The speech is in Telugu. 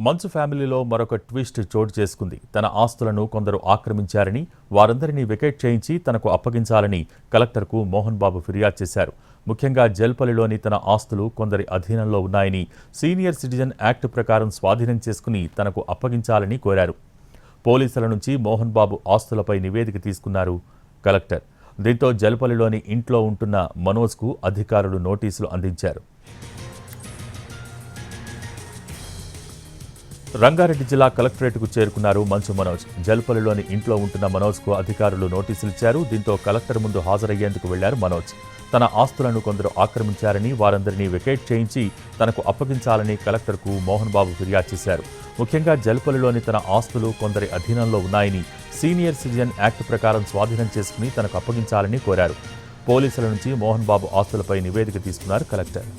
మంచు ఫ్యామిలీలో మరొక ట్విస్ట్ చోటు చేసుకుంది. తన ఆస్తులను కొందరు ఆక్రమించారని, వారందరినీ వెకేట్ చేయించి తనకు అప్పగించాలని కలెక్టర్కు మోహన్ బాబు ఫిర్యాదు చేశారు. ముఖ్యంగా జల్పల్లిలోని తన ఆస్తులు కొందరి అధీనంలో ఉన్నాయని, సీనియర్ సిటిజన్ యాక్ట్ ప్రకారం స్వాధీనం చేసుకుని తనకు అప్పగించాలని కోరారు. పోలీసుల నుంచి మోహన్ బాబు ఆస్తులపై నివేదిక తీసుకున్నారు కలెక్టర్. దీంతో జల్పల్లిలోని ఇంట్లో ఉంటున్న మనోజ్కు అధికారులు నోటీసులు అందించారు. రంగారెడ్డి జిల్లా కలెక్టరేట్కు చేరుకున్నారు మంచు మనోజ్. జల్పల్లిలోని ఇంట్లో ఉంటున్న మనోజ్కు అధికారులు నోటీసులు ఇచ్చారు. దీంతో కలెక్టర్ ముందు హాజరయ్యేందుకు వెళ్లారు మనోజ్. తన ఆస్తులను కొందరు ఆక్రమించారని, వారందరినీ వెకేట్ చేయించి తనకు అప్పగించాలని కలెక్టర్కు మోహన్ బాబు ఫిర్యాదు చేశారు. ముఖ్యంగా జల్పల్లిలోని తన ఆస్తులు కొందరి అధీనంలో ఉన్నాయని, సీనియర్ సిటిజన్ యాక్ట్ ప్రకారం స్వాధీనం చేసుకుని తనకు అప్పగించాలని కోరారు. పోలీసుల నుంచి మోహన్ బాబు ఆస్తులపై నివేదిక తీసుకున్నారు కలెక్టర్.